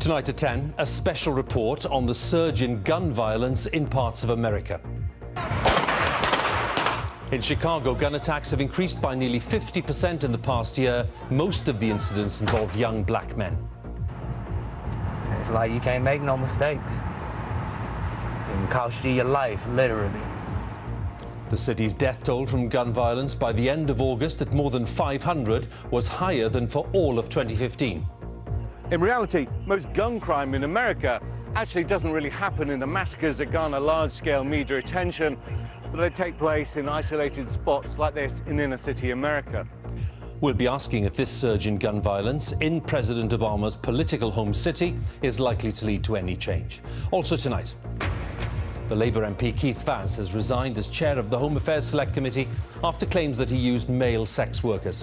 Tonight at 10, a special report on the surge in gun violence in parts of America. In Chicago, gun attacks have increased by nearly 50% in the past year. Most of the incidents involved young black men. It's like you can't make no mistakes. It can cost you your life, literally. The city's death toll from gun violence by the end of August at more than 500 was higher than for all of 2015. In reality, most gun crime in America actually doesn't really happen in the massacres that garner large-scale media attention, but they take place in isolated spots like this in inner-city America. We'll be asking if this surge in gun violence in President Obama's political home city is likely to lead to any change. Also tonight, the Labour MP Keith Vaz has resigned as chair of the Home Affairs Select Committee after claims that he used male sex workers.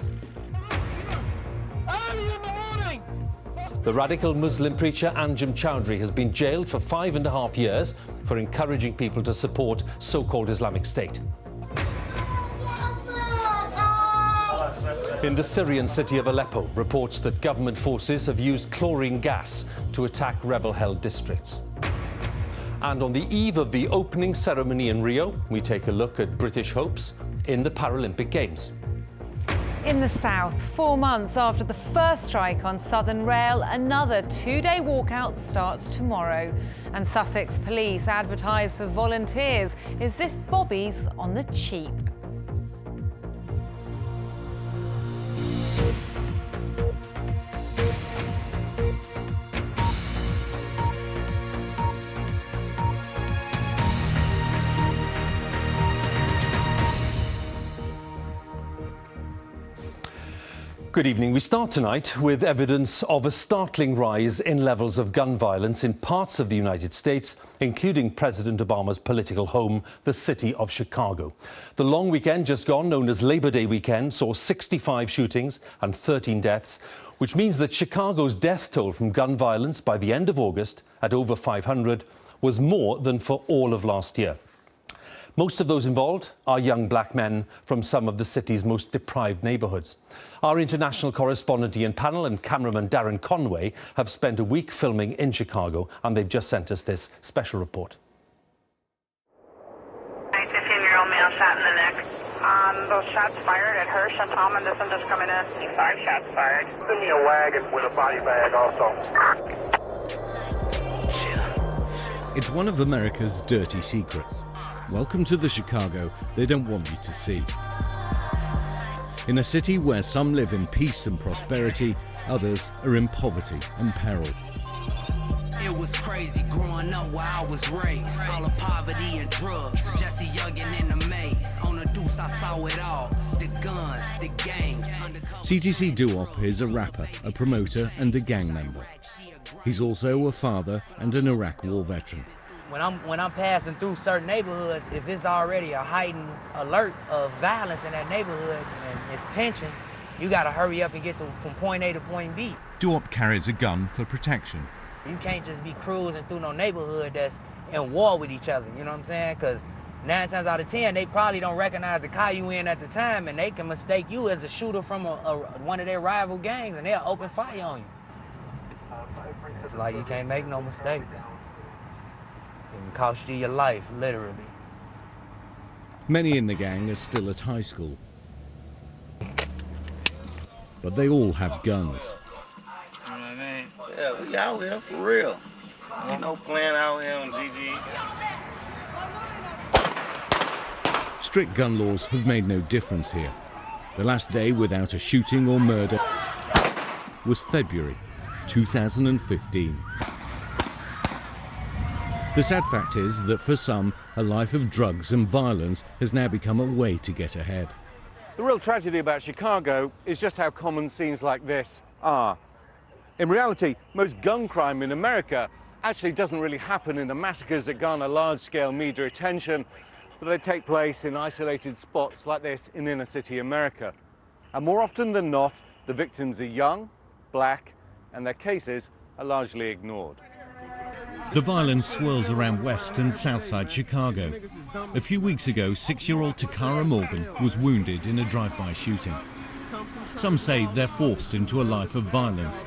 The radical Muslim preacher Anjem Chowdhury has been jailed for 5.5 years for encouraging people to support so-called Islamic State. In the Syrian city of Aleppo, reports that government forces have used chlorine gas to attack rebel-held districts. And on the eve of the opening ceremony in Rio, we take a look at British hopes in the Paralympic Games. In the south, 4 months after the first strike on Southern Rail, another two-day walkout starts tomorrow. And Sussex Police advertise for volunteers. Is this Bobby's on the cheap? Good evening. We start tonight with evidence of a startling rise in levels of gun violence in parts of the United States, including President Obama's political home, the city of Chicago. The long weekend just gone, known as Labor Day weekend, saw 65 shootings and 13 deaths, which means that Chicago's death toll from gun violence by the end of August, at over 500, was more than for all of last year. Most of those involved are young black men from some of the city's most deprived neighbourhoods. Our international correspondent Ian Pannell and cameraman Darren Conway have spent a week filming in Chicago, and they've just sent us this special report. 15-year-old male shot in the neck. Those shots fired at Hirsch and Tom, this one just coming in. 5 shots fired. Send me a wagon with a body bag also. It's one of America's dirty secrets. Welcome to the Chicago they don't want you to see. In a city where some live in peace and prosperity, others are in poverty and peril. It was crazy growing up where I was raised. All of poverty and drugs, Jesse Youngin in the maze. On the deuce I saw it all, the guns, the gangs. CTC Duop is a rapper, a promoter and a gang member. He's also a father and an Iraq war veteran. When I'm passing through certain neighborhoods, if it's already a heightened alert of violence in that neighborhood and it's tension, you gotta hurry up and get from point A to point B. Duop carries a gun for protection. You can't just be cruising through no neighborhood that's in war with each other, you know what I'm saying? Because 9 times out of 10, they probably don't recognize the car you in at the time, and they can mistake you as a shooter from one of their rival gangs, and they'll open fire on you. It's like you can't make no mistakes. It can cost you your life, literally. Many in the gang are still at high school. But they all have guns. You know what I mean? Yeah, we out here for real. Ain't no playing out here on GG. Strict gun laws have made no difference here. The last day without a shooting or murder was February 2015. The sad fact is that for some, a life of drugs and violence has now become a way to get ahead. The real tragedy about Chicago is just how common scenes like this are. In reality, most gun crime in America actually doesn't really happen in the massacres that garner large-scale media attention, but they take place in isolated spots like this in inner-city America. And more often than not, the victims are young, black, and their cases are largely ignored. The violence swirls around West and Southside Chicago. A few weeks ago, 6-year-old Takara Morgan was wounded in a drive-by shooting. Some say they're forced into a life of violence.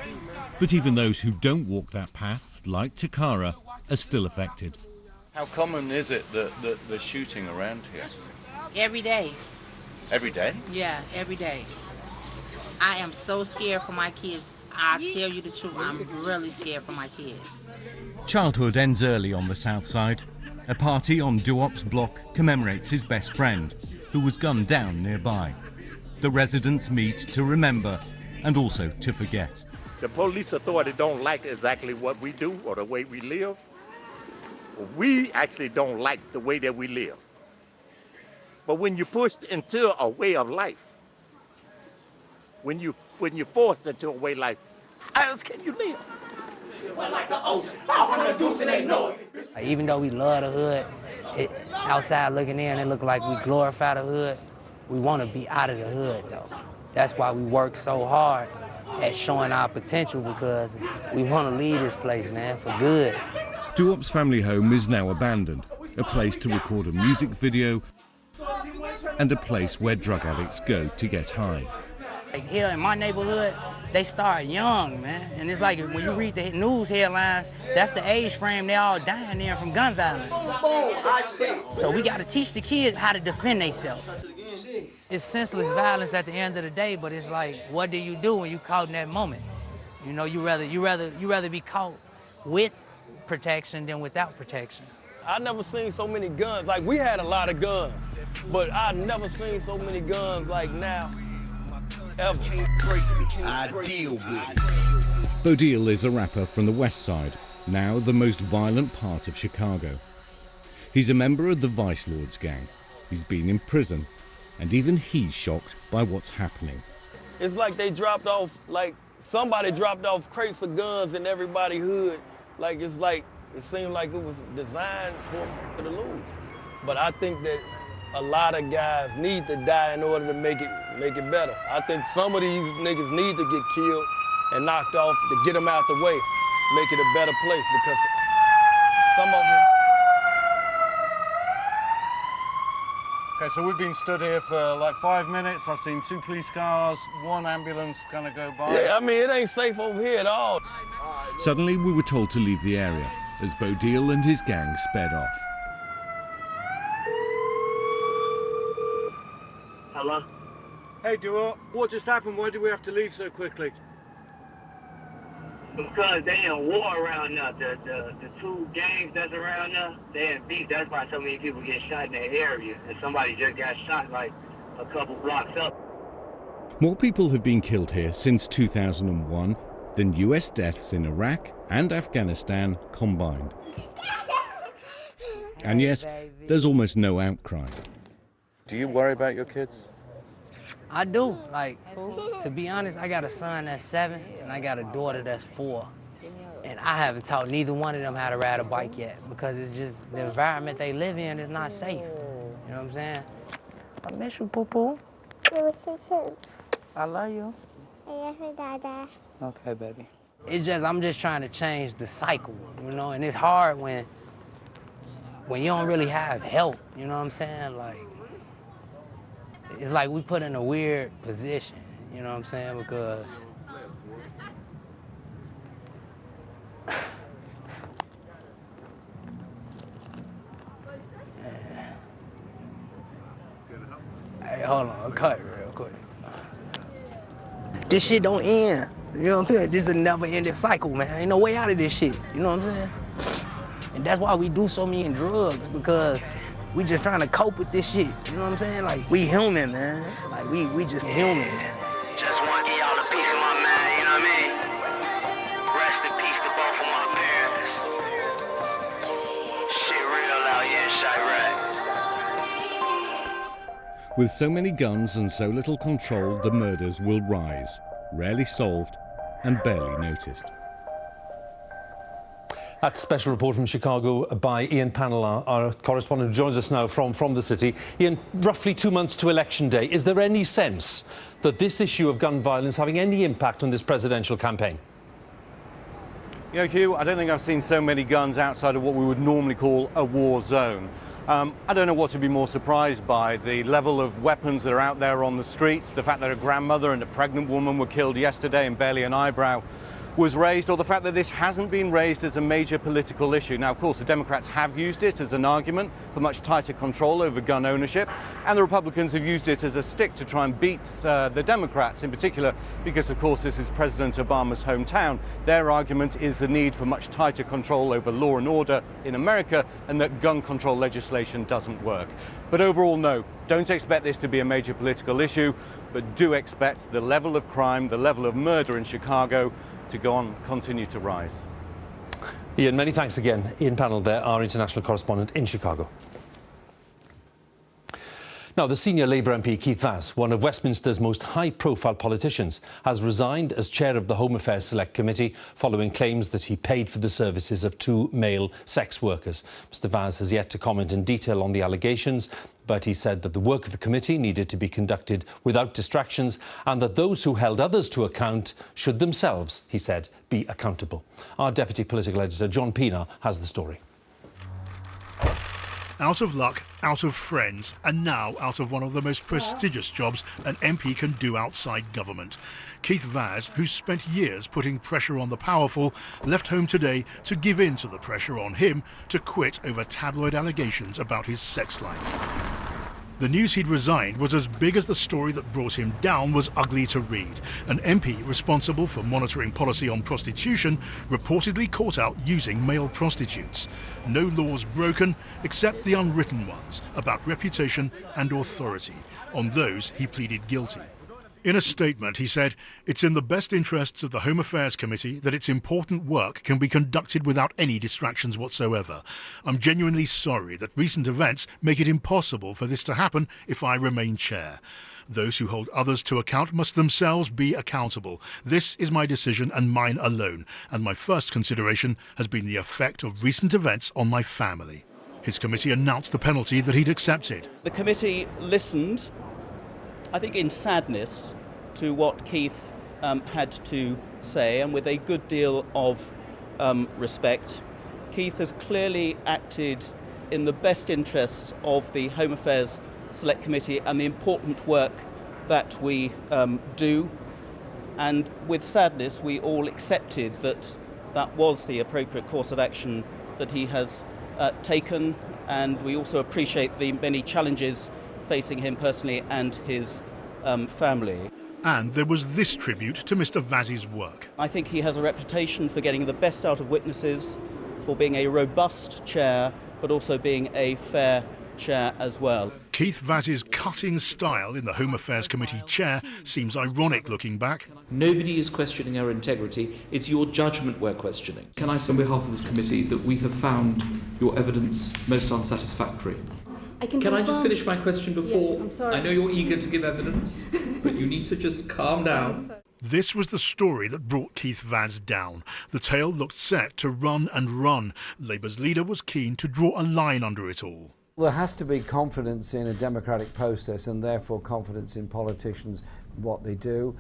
But even those who don't walk that path, like Takara, are still affected. How common is it that the shooting around here? Every day. Every day? Yeah, every day. I am so scared for my kids. I tell you the truth, I'm really scared for my kids. Childhood ends early on the south side. A party on Duop's block commemorates his best friend, who was gunned down nearby. The residents meet to remember and also to forget. The police authority don't like exactly what we do or the way we live. We actually don't like the way that we live. But when you're pushed into a way of life, when you're forced into a way of life, how else can you live? Even though we love the hood, outside looking in, it look like we glorify the hood. We want to be out of the hood, though. That's why we work so hard at showing our potential, because we want to leave this place, man, for good. Duop's family home is now abandoned, a place to record a music video and a place where drug addicts go to get high. Like here in my neighborhood, they start young, man. And it's like when you read the news headlines, that's the age frame they all dying in from gun violence. So we got to teach the kids how to defend themselves. It's senseless violence at the end of the day, but it's like, what do you do when you caught in that moment? You know, you rather be caught with protection than without protection. I never seen so many guns. Like, we had a lot of guns, but I never seen so many guns like now, ever. I deal with it. Bodil is a rapper from the West Side, now the most violent part of Chicago. He's a member of the Vice Lords gang. He's been in prison, and even he's shocked by what's happening. It's like they dropped off, like somebody dropped off crates of guns in everybody's hood. Like, it seemed like it was designed for to lose. But I think that a lot of guys need to die in order to make it better. I think some of these niggas need to get killed and knocked off to get them out the way, make it a better place, because some of them. Okay, so we've been stood here for like 5 minutes. I've seen 2 police cars, 1 ambulance kind of go by. Yeah, I mean, it ain't safe over here at all. Suddenly we were told to leave the area as Bodil and his gang sped off. Hello? Hey, Duo, what just happened? Why did we have to leave so quickly? Because they in war around now. The 2 gangs that's around now, they in beef. That's why so many people get shot in that area. And somebody just got shot like a couple blocks up. More people have been killed here since 2001 than US deaths in Iraq and Afghanistan combined. And yet, there's almost no outcry. Do you worry about your kids? I do. Like, to be honest, I got a son that's 7 and I got a daughter that's 4. And I haven't taught neither one of them how to ride a bike yet, because it's just the environment they live in is not safe. You know what I'm saying? I miss you, Poo-Poo. I miss you too. I love you. I miss you, Dada. Okay, baby. I'm just trying to change the cycle, you know, and it's hard when you don't really have help, you know what I'm saying? Like, it's like we put in a weird position, you know what I'm saying? Because hey, hold on, cut real quick. This shit don't end. You know what I'm saying? This is a never-ending cycle, man. Ain't no way out of this shit. You know what I'm saying? And that's why we do so many drugs, because we just trying to cope with this shit. You know what I'm saying? Like, we human, man. Like, we just human. Just want to give y'all a piece of my mind, you know what I mean? Rest in peace to both of my parents. Shit real out here in Chirac. With so many guns and so little control, the murders will rise, rarely solved and barely noticed. That special report from Chicago by Ian Panela, our correspondent who joins us now from the city. Ian, roughly 2 months to Election Day. Is there any sense that this issue of gun violence having any impact on this presidential campaign? Yeah, Hugh, I don't think I've seen so many guns outside of what we would normally call a war zone. I don't know what to be more surprised by. The level of weapons that are out there on the streets, the fact that a grandmother and a pregnant woman were killed yesterday and barely an eyebrow was raised, or the fact that this hasn't been raised as a major political issue. Now, of course, the Democrats have used it as an argument for much tighter control over gun ownership, and the Republicans have used it as a stick to try and beat the Democrats, in particular because, of course, this is President Obama's hometown. Their argument is the need for much tighter control over law and order in America, and that gun control legislation doesn't work. But overall, no, don't expect this to be a major political issue, but do expect the level of crime, the level of murder in Chicago to continue to rise. Ian, many thanks again. Ian Panel there, our international correspondent in Chicago. Now, the senior Labour MP Keith Vaz, one of Westminster's most high-profile politicians, has resigned as chair of the Home Affairs Select Committee following claims that he paid for the services of 2 male sex workers. Mr Vaz has yet to comment in detail on the allegations, but he said that the work of the committee needed to be conducted without distractions and that those who held others to account should themselves, he said, be accountable. Our deputy political editor, John Pienaar, has the story. Out of luck, out of friends, and now out of one of the most prestigious jobs an MP can do outside government. Keith Vaz, who's spent years putting pressure on the powerful, left home today to give in to the pressure on him to quit over tabloid allegations about his sex life. The news he'd resigned was as big as the story that brought him down was ugly to read. An MP responsible for monitoring policy on prostitution reportedly caught out using male prostitutes. No laws broken except the unwritten ones about reputation and authority. On those he pleaded guilty. In a statement, he said, "It's in the best interests of the Home Affairs Committee that its important work can be conducted without any distractions whatsoever. I'm genuinely sorry that recent events make it impossible for this to happen if I remain chair. Those who hold others to account must themselves be accountable. This is my decision and mine alone, and my first consideration has been the effect of recent events on my family." His committee announced the penalty that he'd accepted. The committee listened, I think in sadness, to what Keith had to say, and with a good deal of respect. Keith has clearly acted in the best interests of the Home Affairs Select Committee and the important work that we do. And with sadness, we all accepted that that was the appropriate course of action that he has taken, and we also appreciate the many challenges facing him personally and his family. And there was this tribute to Mr Vaz's work. I think he has a reputation for getting the best out of witnesses, for being a robust chair, but also being a fair chair as well. Keith Vaz's cutting style in the Home Affairs Committee chair seems ironic looking back. Nobody is questioning our integrity, it's your judgment we're questioning. Can I say on behalf of this committee that we have found your evidence most unsatisfactory? Can I just finish my question before? Yes, I'm sorry. I know you're eager to give evidence, but you need to just calm down. This was the story that brought Keith Vaz down. The tale looked set to run and run. Labour's leader was keen to draw a line under it all. There has to be confidence in a democratic process and therefore confidence in politicians, what they do.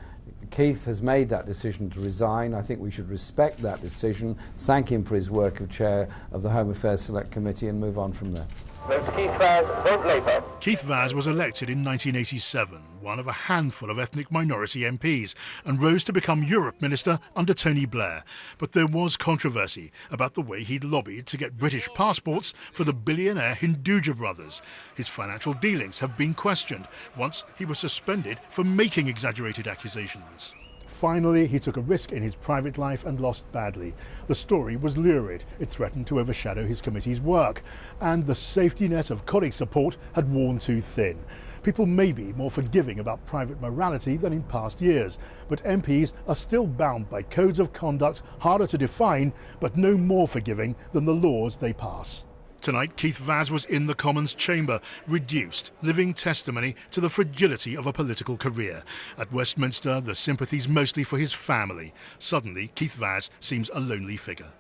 Keith has made that decision to resign. I think we should respect that decision, thank him for his work as chair of the Home Affairs Select Committee and move on from there. Vote Keith Vaz, vote Labour. Keith Vaz was elected in 1987, one of a handful of ethnic minority MPs, and rose to become Europe Minister under Tony Blair. But there was controversy about the way he'd lobbied to get British passports for the billionaire Hinduja brothers. His financial dealings have been questioned. Once he was suspended for making exaggerated accusations. Finally, he took a risk in his private life and lost badly. The story was lurid. It threatened to overshadow his committee's work. And the safety net of colleague support had worn too thin. People may be more forgiving about private morality than in past years, but MPs are still bound by codes of conduct harder to define, but no more forgiving than the laws they pass. Tonight, Keith Vaz was in the Commons chamber, reduced, living testimony to the fragility of a political career. At Westminster, the sympathies mostly for his family. Suddenly, Keith Vaz seems a lonely figure.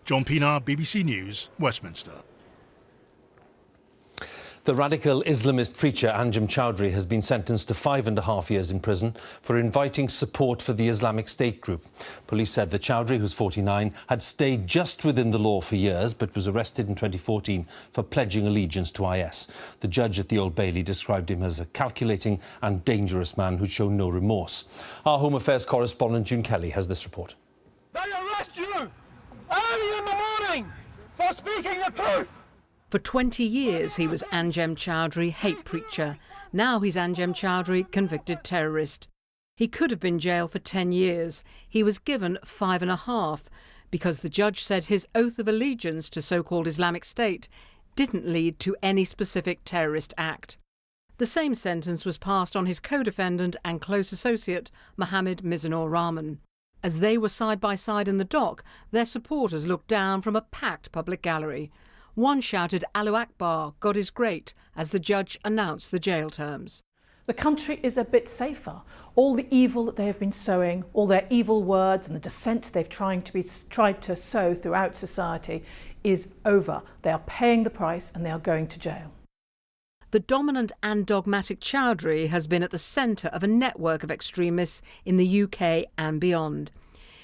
John Pienaar, BBC News, Westminster. The radical Islamist preacher Anjem Choudary has been sentenced to 5.5 years in prison for inviting support for the Islamic State group. Police said that Choudary, who's 49, had stayed just within the law for years but was arrested in 2014 for pledging allegiance to IS. The judge at the Old Bailey described him as a calculating and dangerous man who'd shown no remorse. Our Home Affairs correspondent June Kelly has this report. arrest you early in the morning for speaking the truth. For 20 years he was Anjem Choudhury, hate preacher. Now he's Anjem Choudhury, convicted terrorist. He could have been jailed for 10 years. He was given 5.5 because the judge said his oath of allegiance to so-called Islamic State didn't lead to any specific terrorist act. The same sentence was passed on his co-defendant and close associate, Mohammed Mizanur Rahman. As they were side by side in the dock, their supporters looked down from a packed public gallery. One shouted, "Allahu Akbar, God is great," as the judge announced the jail terms. The country is a bit safer. All the evil that they have been sowing, all their evil words and the dissent they've tried to sow throughout society is over. They are paying the price and they are going to jail. The dominant and dogmatic Choudhury has been at the centre of a network of extremists in the UK and beyond.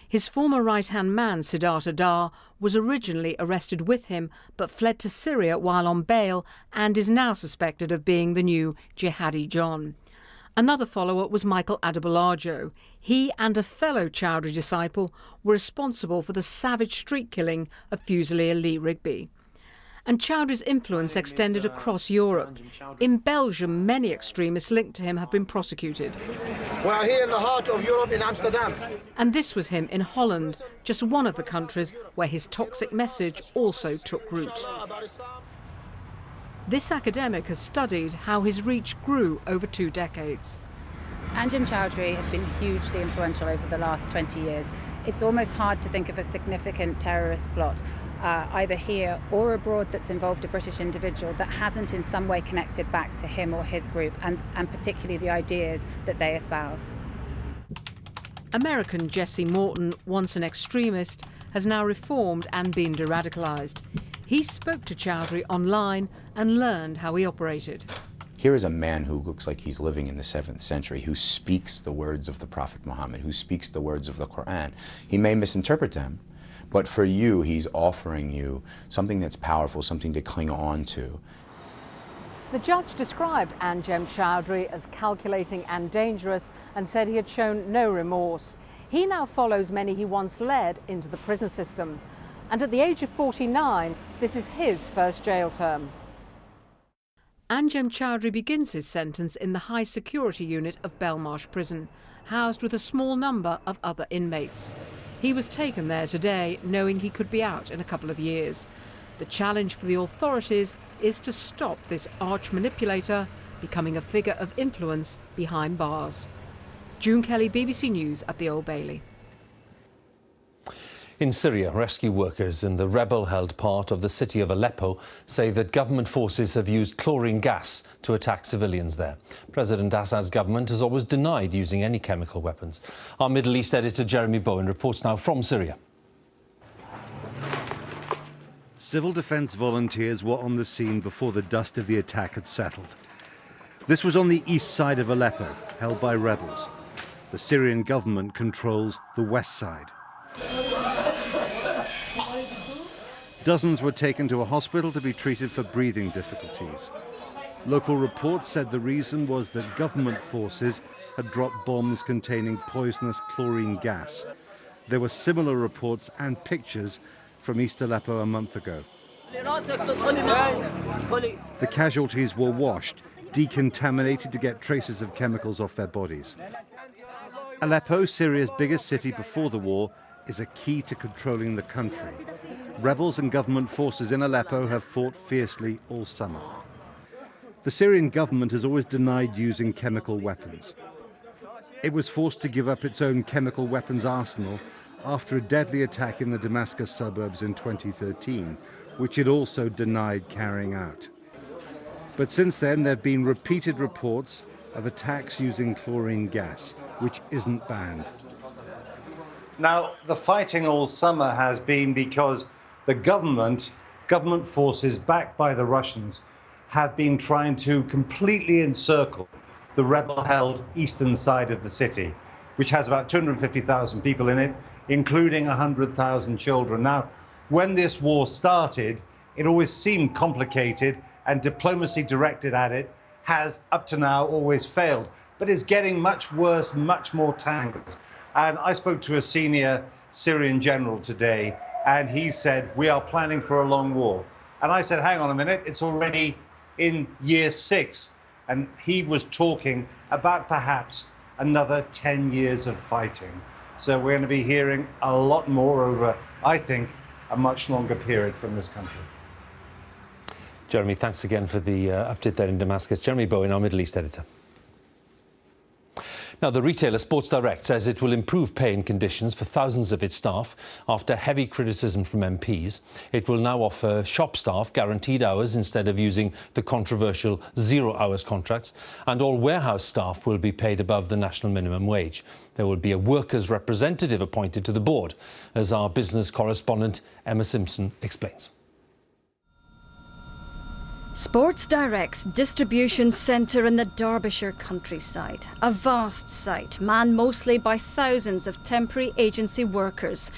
His former right-hand man, Siddhartha Dar, was originally arrested with him but fled to Syria while on bail and is now suspected of being the new Jihadi John. Another follower was Michael Adebolajo. He and a fellow Choudhury disciple were responsible for the savage street killing of Fusilier Lee Rigby. And Choudhury's influence extended across Europe. In Belgium, many extremists linked to him have been prosecuted. We are here in the heart of Europe in Amsterdam. And this was him in Holland, just one of the countries where his toxic message also took root. This academic has studied how his reach grew over 2 decades. Anjem Choudhury has been hugely influential over the last 20 years. It's almost hard to think of a significant terrorist plot, either here or abroad, that's involved a British individual that hasn't in some way connected back to him or his group, and particularly the ideas that they espouse. American Jesse Morton, once an extremist, has now reformed and been de-radicalised. He spoke to Choudhury online and learned how he operated. Here is a man who looks like he's living in the 7th century, who speaks the words of the Prophet Muhammad, who speaks the words of the Quran. He may misinterpret them, but for you, he's offering you something that's powerful, something to cling on to. The judge described Anjem Choudhury as calculating and dangerous and said he had shown no remorse. He now follows many he once led into the prison system. And at the age of 49, this is his first jail term. Anjem Choudhury begins his sentence in the high security unit of Belmarsh Prison, housed with a small number of other inmates. He was taken there today, knowing he could be out in a couple of years. The challenge for the authorities is to stop this arch manipulator becoming a figure of influence behind bars. June Kelly, BBC News at the Old Bailey. In Syria, rescue workers in the rebel-held part of the city of Aleppo say that government forces have used chlorine gas to attack civilians there. President Assad's government has always denied using any chemical weapons. Our Middle East editor Jeremy Bowen reports now from Syria. Civil defence volunteers were on the scene before the dust of the attack had settled. This was on the east side of Aleppo, held by rebels. The Syrian government controls the west side. Dozens were taken to a hospital to be treated for breathing difficulties. Local reports said the reason was that government forces had dropped bombs containing poisonous chlorine gas. There were similar reports and pictures from East Aleppo a month ago. The casualties were washed, decontaminated to get traces of chemicals off their bodies. Aleppo, Syria's biggest city before the war, is a key to controlling the country. Rebels and government forces in Aleppo have fought fiercely all summer. The Syrian government has always denied using chemical weapons. It was forced to give up its own chemical weapons arsenal after a deadly attack in the Damascus suburbs in 2013, which it also denied carrying out. But since then, there have been repeated reports of attacks using chlorine gas, which isn't banned. Now, the fighting all summer has been because the government forces backed by the Russians have been trying to completely encircle the rebel-held eastern side of the city, which has about 250,000 people in it, including 100,000 children. Now, when this war started, it always seemed complicated, and diplomacy directed at it has, up to now, always failed. But it's getting much worse, much more tangled. And I spoke to a senior Syrian general today, and he said, we are planning for a long war. And I said, hang on a minute, it's already in year 6. And he was talking about perhaps another 10 years of fighting. So we're going to be hearing a lot more over, I think, a much longer period from this country. Jeremy, thanks again for the update there in Damascus. Jeremy Bowen, our Middle East editor. Now, the retailer Sports Direct says it will improve pay and conditions for thousands of its staff after heavy criticism from MPs. It will now offer shop staff guaranteed hours instead of using the controversial 0 hours contracts, and all warehouse staff will be paid above the national minimum wage. There will be a workers' representative appointed to the board, as our business correspondent Emma Simpson explains. Sports Direct's distribution centre in the Derbyshire countryside. A vast site manned mostly by thousands of temporary agency workers.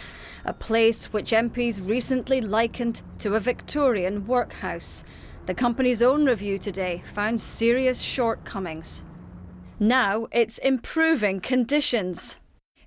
A place which MPs recently likened to a Victorian workhouse. The company's own review today found serious shortcomings. Now it's improving conditions.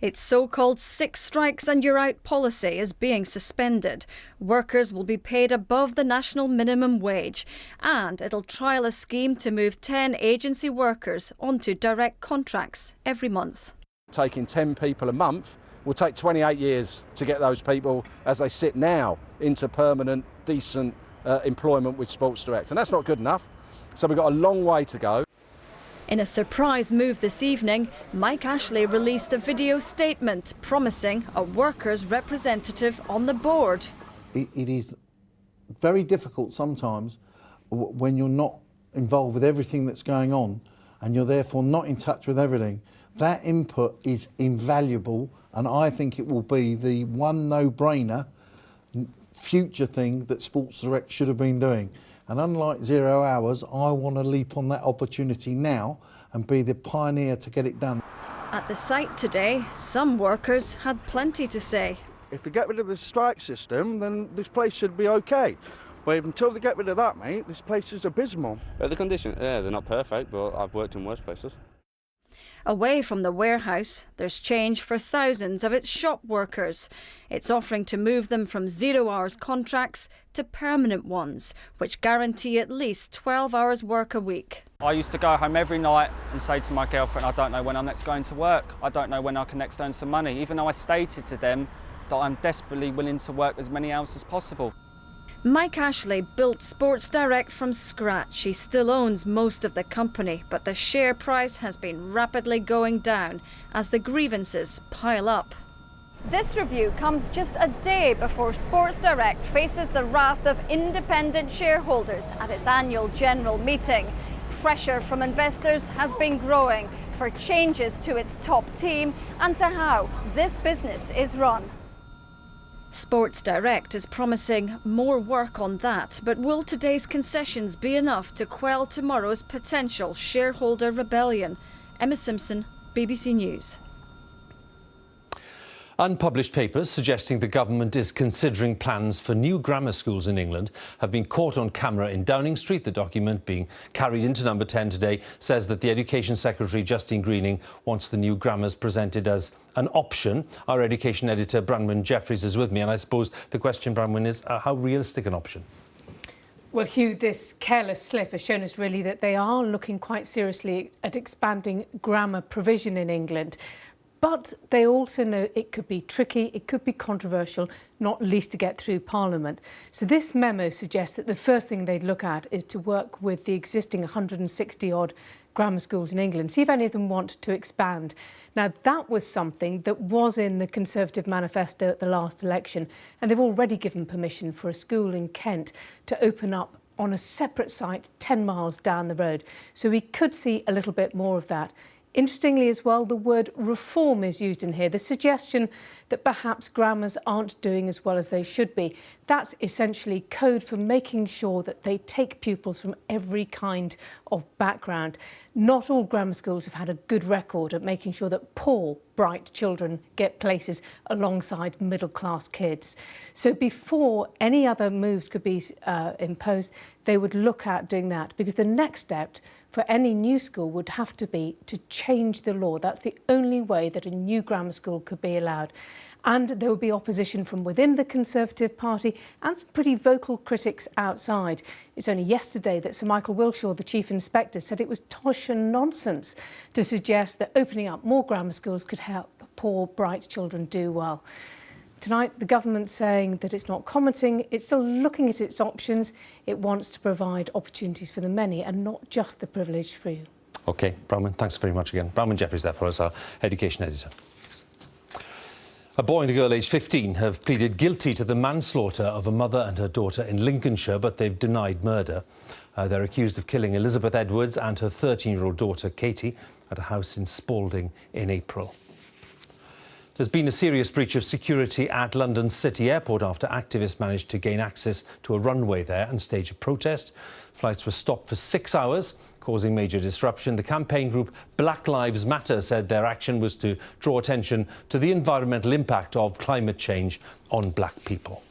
Its so-called 6 strikes and you're out policy is being suspended. Workers will be paid above the national minimum wage, and it'll trial a scheme to move 10 agency workers onto direct contracts every month. Taking 10 people a month will take 28 years to get those people, as they sit now, into permanent, decent employment with Sports Direct. And that's not good enough. So we've got a long way to go. In a surprise move this evening, Mike Ashley released a video statement promising a workers' representative on the board. It is very difficult sometimes when you're not involved with everything that's going on and you're therefore not in touch with everything. That input is invaluable, and I think it will be the one no-brainer future thing that Sports Direct should have been doing. And unlike 0 hours, I want to leap on that opportunity now and be the pioneer to get it done. At the site today, some workers had plenty to say. If they get rid of the strike system, then this place should be okay. But until they get rid of that, mate, this place is abysmal. The conditions, yeah, they're not perfect, but I've worked in worse places. Away from the warehouse, there's change for thousands of its shop workers. It's offering to move them from 0 hours contracts to permanent ones, which guarantee at least 12 hours work a week. I used to go home every night and say to my girlfriend, I don't know when I'm next going to work. I don't know when I can next earn some money, even though I stated to them that I'm desperately willing to work as many hours as possible. Mike Ashley built Sports Direct from scratch. He still owns most of the company, but the share price has been rapidly going down as the grievances pile up. This review comes just a day before Sports Direct faces the wrath of independent shareholders at its annual general meeting. Pressure from investors has been growing for changes to its top team and to how this business is run. Sports Direct is promising more work on that, but will today's concessions be enough to quell tomorrow's potential shareholder rebellion? Emma Simpson, BBC News. Unpublished papers suggesting the government is considering plans for new grammar schools in England have been caught on camera in Downing Street. The document, being carried into Number 10 today, says that the Education Secretary, Justine Greening, wants the new grammars presented as an option. Our education editor, Branwen Jeffries, is with me, and I suppose the question, Branwen, is how realistic an option? Well, Hugh, this careless slip has shown us really that they are looking quite seriously at expanding grammar provision in England. But they also know it could be tricky, it could be controversial, not least to get through Parliament. So this memo suggests that the first thing they'd look at is to work with the existing 160-odd grammar schools in England, see if any of them want to expand. Now, that was something that was in the Conservative manifesto at the last election, and they've already given permission for a school in Kent to open up on a separate site 10 miles down the road. So we could see a little bit more of that. Interestingly as well, the word reform is used in here, the suggestion that perhaps grammars aren't doing as well as they should be. That's essentially code for making sure that they take pupils from every kind of background. Not all grammar schools have had a good record at making sure that poor, bright children get places alongside middle-class kids. So before any other moves could be imposed, they would look at doing that, because the next step for any new school would have to be to change the law. That's the only way that a new grammar school could be allowed. And there will be opposition from within the Conservative Party and some pretty vocal critics outside. It's only yesterday that Sir Michael Wilshaw, the Chief Inspector, said it was tosh and nonsense to suggest that opening up more grammar schools could help poor, bright children do well. Tonight, the government's saying that it's not commenting, it's still looking at its options. It wants to provide opportunities for the many and not just the privileged few. OK, Bronwyn, thanks very much again. Bronwyn Jeffries there for us, our education editor. A boy and a girl aged 15 have pleaded guilty to the manslaughter of a mother and her daughter in Lincolnshire, but they've denied murder. They're accused of killing Elizabeth Edwards and her 13-year-old daughter, Katie, at a house in Spalding in April. There's been a serious breach of security at London City Airport after activists managed to gain access to a runway there and stage a protest. Flights were stopped for 6 hours, causing major disruption. The campaign group Black Lives Matter said their action was to draw attention to the environmental impact of climate change on black people.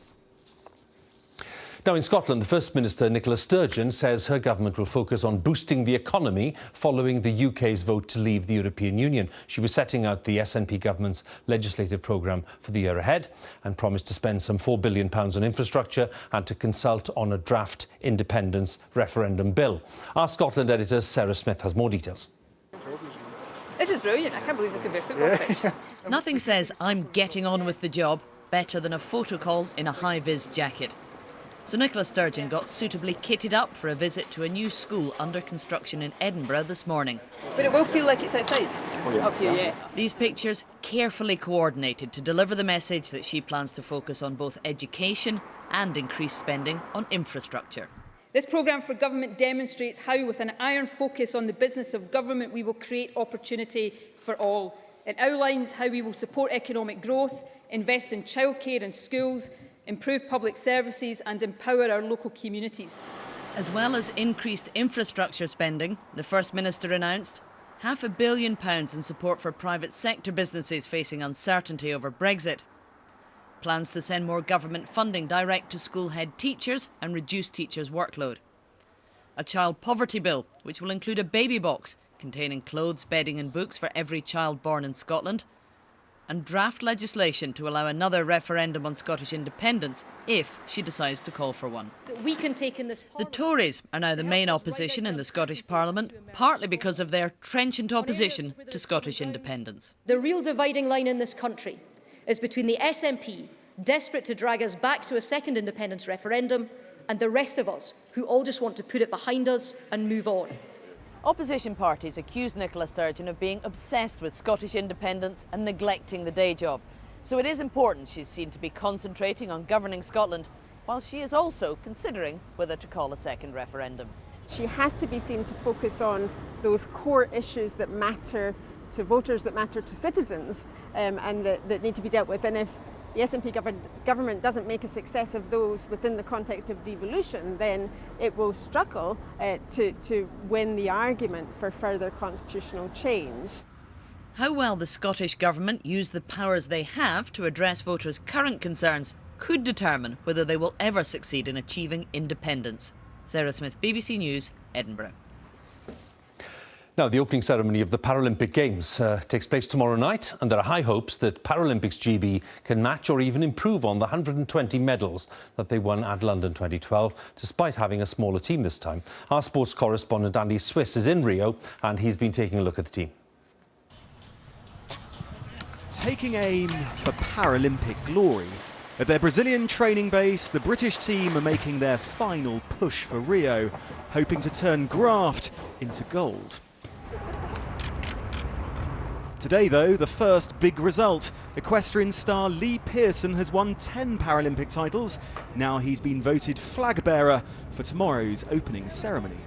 Now, in Scotland, the First Minister, Nicola Sturgeon, says her government will focus on boosting the economy following the UK's vote to leave the European Union. She was setting out the SNP government's legislative programme for the year ahead and promised to spend some £4 billion on infrastructure and to consult on a draft independence referendum bill. Our Scotland editor, Sarah Smith, has more details. This is brilliant. I can't believe it's going to be a football pitch. Nothing says I'm getting on with the job better than a photo call in a high-vis jacket. So Nicola Sturgeon got suitably kitted up for a visit to a new school under construction in Edinburgh this morning. But it will feel like it's outside. Oh, yeah. Up here, yeah. These pictures carefully coordinated to deliver the message that she plans to focus on both education and increased spending on infrastructure. This programme for government demonstrates how, with an iron focus on the business of government, we will create opportunity for all. It outlines how we will support economic growth, invest in childcare and schools, improve public services and empower our local communities. As well as increased infrastructure spending, the First Minister announced £500 million in support for private sector businesses facing uncertainty over Brexit. Plans to send more government funding direct to school head teachers and reduce teachers' workload. A child poverty bill, which will include a baby box containing clothes, bedding and books for every child born in Scotland. And draft legislation to allow another referendum on Scottish independence if she decides to call for one. So we can take in this. The Tories are now the main opposition in the Scottish Parliament, partly because of their trenchant opposition to Scottish independence. The real dividing line in this country is between the SNP, desperate to drag us back to a second independence referendum, and the rest of us who all just want to put it behind us and move on. Opposition parties accuse Nicola Sturgeon of being obsessed with Scottish independence and neglecting the day job. So it is important she's seen to be concentrating on governing Scotland, while she is also considering whether to call a second referendum. She has to be seen to focus on those core issues that matter to voters, that matter to citizens, and that need to be dealt with. And if the SNP government doesn't make a success of those within the context of devolution, then it will struggle to win the argument for further constitutional change. How well the Scottish Government use the powers they have to address voters' current concerns could determine whether they will ever succeed in achieving independence. Sarah Smith, BBC News, Edinburgh. Now, the opening ceremony of the Paralympic Games takes place tomorrow night, and there are high hopes that Paralympics GB can match or even improve on the 120 medals that they won at London 2012, despite having a smaller team this time. Our sports correspondent Andy Swiss is in Rio, and he's been taking a look at the team. Taking aim for Paralympic glory. At their Brazilian training base, the British team are making their final push for Rio, hoping to turn graft into gold. Today, though, the first big result. Equestrian star Lee Pearson has won 10 Paralympic titles. Now he's been voted flag bearer for tomorrow's opening ceremony.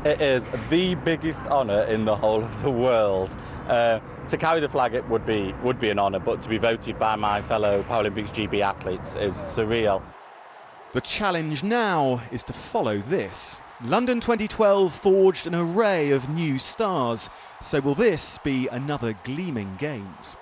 It is the biggest honour in the whole of the world. To carry the flag, it would be an honour, but to be voted by my fellow Paralympics GB athletes is surreal. The challenge now is to follow this. London 2012 forged an array of new stars, so will this be another gleaming Games?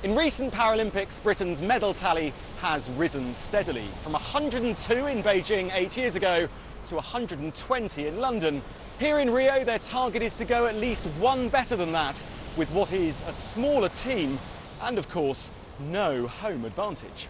In recent Paralympics, Britain's medal tally has risen steadily, from 102 in Beijing 8 years ago to 120 in London. Here in Rio, their target is to go at least one better than that, with what is a smaller team and, of course, no home advantage.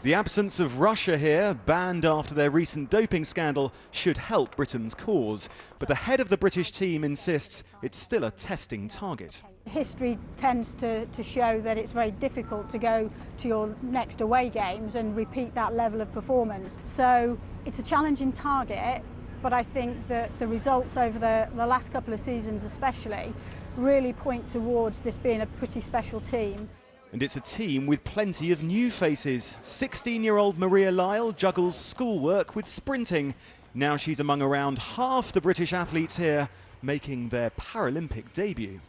The absence of Russia here, banned after their recent doping scandal, should help Britain's cause. But the head of the British team insists it's still a testing target. History tends to show that it's very difficult to go to your next away games and repeat that level of performance. So it's a challenging target, but I think that the results over the last couple of seasons especially really point towards this being a pretty special team. And it's a team with plenty of new faces. 16-year-old Maria Lyle juggles schoolwork with sprinting. Now she's among around half the British athletes here, making their Paralympic debut.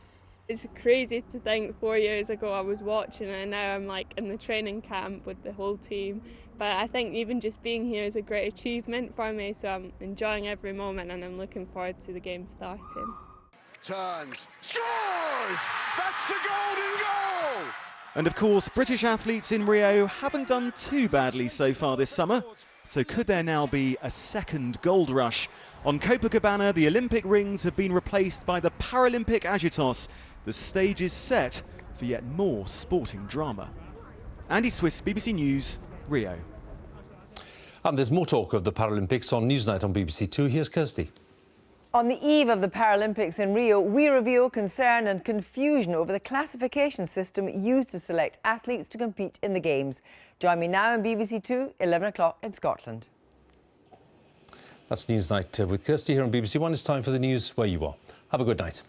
It's crazy to think 4 years ago I was watching and now I'm like in the training camp with the whole team. But I think even just being here is a great achievement for me, so I'm enjoying every moment and I'm looking forward to the game starting. Turns, scores! That's the golden goal! And of course, British athletes in Rio haven't done too badly so far this summer. So could there now be a second gold rush? On Copacabana, the Olympic rings have been replaced by the Paralympic agitos. The stage is set for yet more sporting drama. Andy Swiss, BBC News, Rio. And there's more talk of the Paralympics on Newsnight on BBC Two. Here's Kirsty. On the eve of the Paralympics in Rio, we reveal concern and confusion over the classification system used to select athletes to compete in the Games. Join me now on BBC Two, 11 o'clock in Scotland. That's Newsnight with Kirsty here on BBC One. It's time for the news where you are. Have a good night.